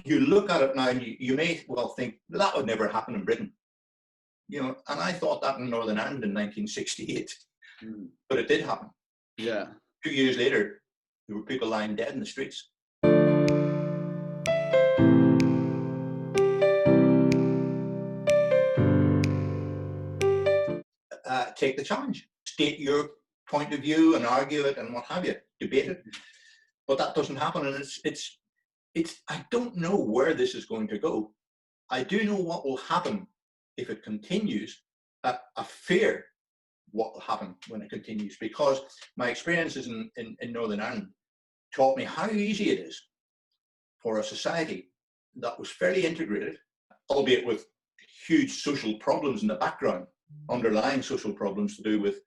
you look at it now and you may well think that would never happen in Britain. And I thought that in Northern Ireland in 1968, but it did happen. Yeah. 2 years later, there were people lying dead in the streets. Take the challenge, state your point of view and argue it and what have you, debate it. But that doesn't happen, and it's. I don't know where this is going to go. I do know what will happen if it continues. I fear what will happen when it continues, because my experiences in Northern Ireland taught me how easy it is for a society that was fairly integrated, albeit with huge social problems in the background, underlying social problems to do with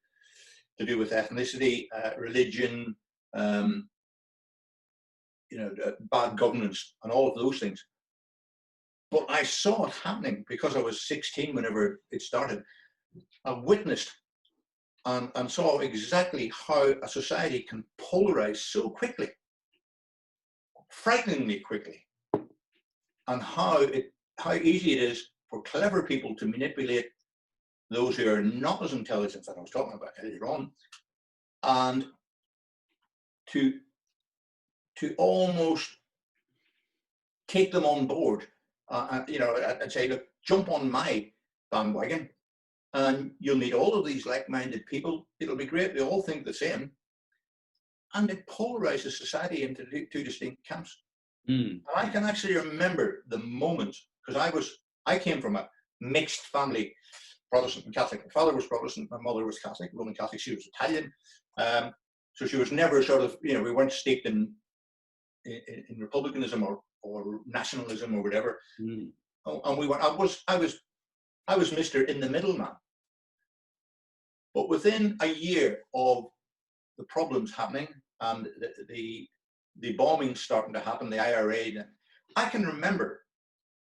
ethnicity, religion, bad governance, and all of those things. But I saw it happening because I was 16 whenever it started. I witnessed and saw exactly how a society can polarize so quickly, frighteningly quickly, and how easy it is for clever people to manipulate those who are not as intelligent as I was talking about earlier on, and to almost take them on board, and say, look, jump on my bandwagon, and you'll meet all of these like-minded people. It'll be great. They all think the same, and it polarizes society into two distinct camps. And I can actually remember the moments, because I came from a mixed family, Protestant and Catholic. My father was Protestant, my mother was Catholic, Roman Catholic. She was Italian, so she was never sort of, we weren't steeped in republicanism or nationalism or whatever. And I was Mr. In the Middle man. But within a year of the problems happening and the bombings starting to happen, the IRA, I can remember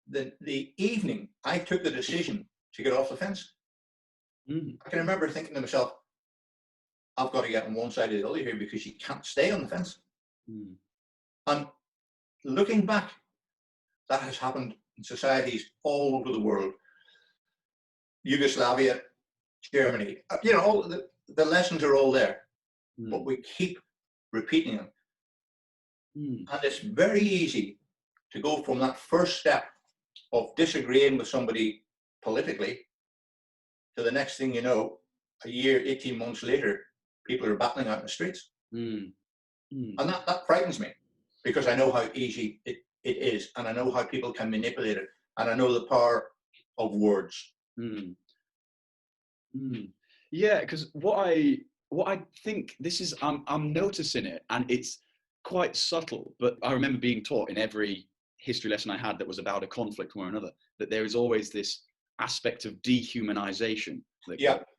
the evening I took the decision to get off the fence. I can remember thinking to myself, I've got to get on one side or the other here, because you can't stay on the fence. And looking back, that has happened in societies all over the world. Yugoslavia, Germany, all the lessons are all there, but we keep repeating them. And it's very easy to go from that first step of disagreeing with somebody politically to the next thing you know, a year, 18 months later, people are battling out in the streets. And that frightens me, because I know how easy it is, and I know how people can manipulate it, and I know the power of words. Yeah, because what I think this is, I'm noticing it, and it's quite subtle, but I remember being taught in every history lesson I had that was about a conflict or another, that there is always this aspect of dehumanization.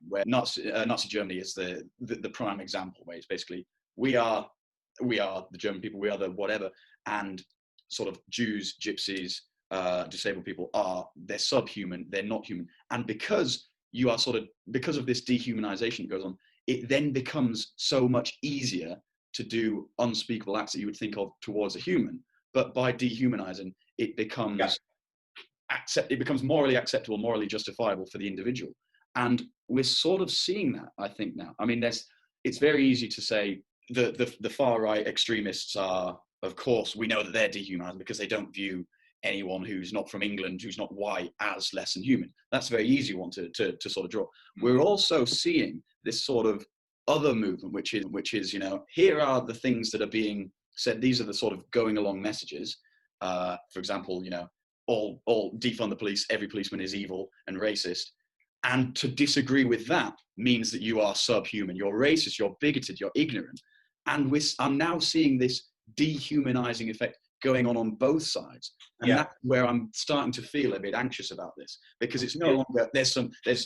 Where Nazi Germany is the prime example, where it's basically we are the German people, we are the whatever, and sort of Jews, gypsies, disabled people they're subhuman, they're not human. And because of this dehumanization that goes on, it then becomes so much easier to do unspeakable acts that you would think of towards a human. But by dehumanizing, it becomes morally acceptable, morally justifiable for the individual. And we're sort of seeing that, I think, now. I mean, it's very easy to say the far right extremists are, of course, we know that they're dehumanizing because they don't view anyone who's not from England, who's not white, as less than human. That's a very easy one to sort of draw. We're also seeing this sort of other movement, which is, here are the things that are being said. These are the sort of going along messages. For example, all defund the police, every policeman is evil and racist. And to disagree with that means that you are subhuman, you're racist, you're bigoted, you're ignorant. And I'm now seeing this dehumanizing effect going on both sides. And that's where I'm starting to feel a bit anxious about this, because it's no longer, there's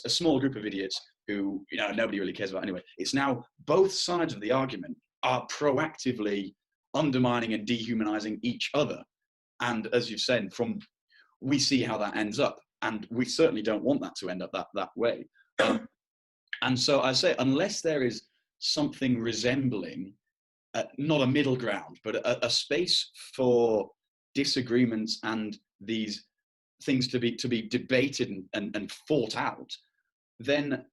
a small group of idiots who, nobody really cares about anyway. It's now both sides of the argument are proactively undermining and dehumanizing each other. And as you've said, we see how that ends up. And we certainly don't want that to end up that way. And so I say, unless there is something resembling, not a middle ground, but a space for disagreements and these things to be debated and fought out, then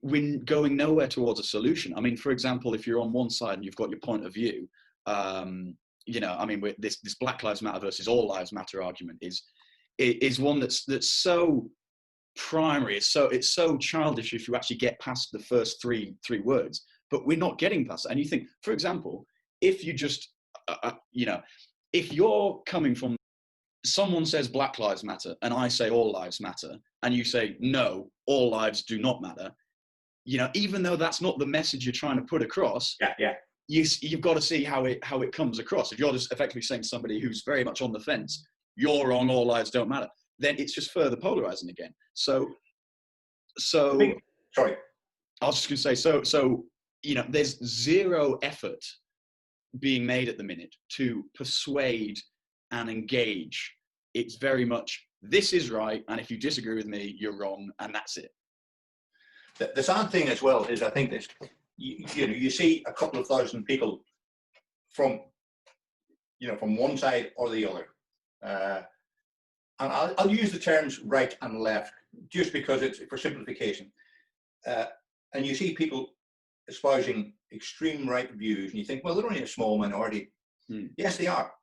we're going nowhere towards a solution. I mean, for example, if you're on one side and you've got your point of view, you know, I mean, this Black Lives Matter versus All Lives Matter argument is one that's so primary. It's so childish if you actually get past the first three words, but we're not getting past it. And you think, for example, if you just, you know, if you're coming from, someone says Black Lives Matter and I say All Lives Matter, and you say, no, all lives do not matter, you know, even though that's not the message you're trying to put across, you've got to see how it comes across. If you're just effectively saying to somebody who's very much on the fence, you're wrong, all lives don't matter, then it's just further polarizing again. So sorry, I was just going to say, so you know, there's zero effort being made at the minute to persuade and engage. It's very much, this is right, and if you disagree with me, you're wrong, and that's it. The sad thing as well is, I think this, you know, you see a couple of thousand people from, you know, from one side or the other, and I'll use the terms right and left just because it's for simplification, and you see people espousing extreme right views, and you think, well, they're only a small minority. Yes, they are.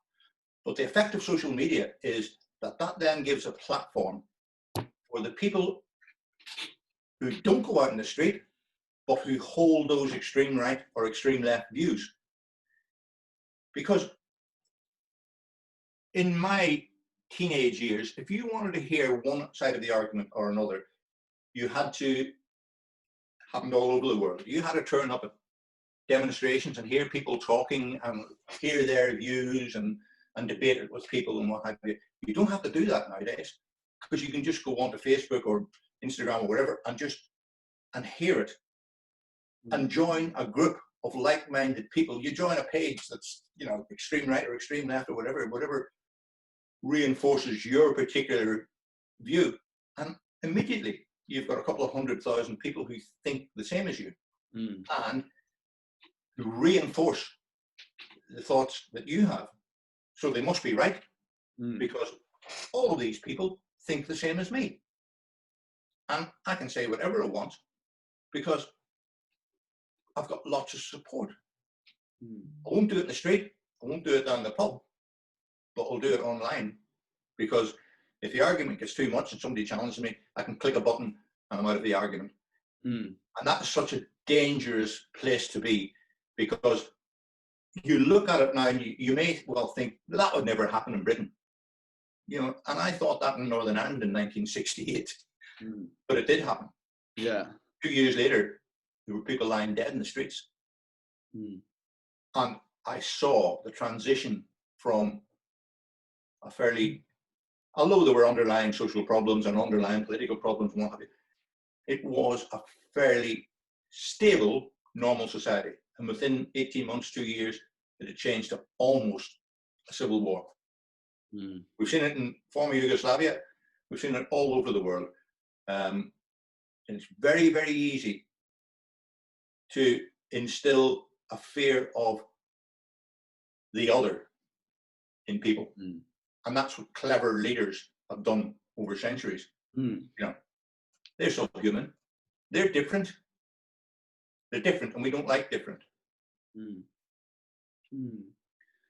But the effect of social media is that then gives a platform for the people who don't go out in the street, but who hold those extreme right or extreme left views. Because in my teenage years, if you wanted to hear one side of the argument or another, you had to, happened all over the world, you had to turn up at demonstrations and hear people talking and hear their views and debate it with people and what have you. You don't have to do that nowadays, because you can just go onto Facebook or Instagram or whatever and hear it and join a group of like-minded people. You join a page that's, you know, extreme right or extreme left or whatever reinforces your particular view, and immediately you've got a couple of 100,000 people who think the same as you and reinforce the thoughts that you have. So they must be right, because all of these people think the same as me. And I can say whatever I want because I've got lots of support. I won't do it in the street, I won't do it down the pub, but I'll do it online, because if the argument gets too much and somebody challenges me, I can click a button and I'm out of the argument. And that is such a dangerous place to be, because you look at it now and you may well think that would never happen in Britain, you know, and I thought that in Northern Ireland in 1968, but it did happen. 2 years later, there were people lying dead in the streets. And I saw the transition from a fairly, although there were underlying social problems and underlying political problems and what have you, it was a fairly stable, normal society. And within 18 months, 2 years, it had changed to almost a civil war. We've seen it in former Yugoslavia. We've seen it all over the world. And it's very, very easy to instill a fear of the other in people. And that's what clever leaders have done over centuries. You know, they're subhuman. They're different. They're different, and we don't like different.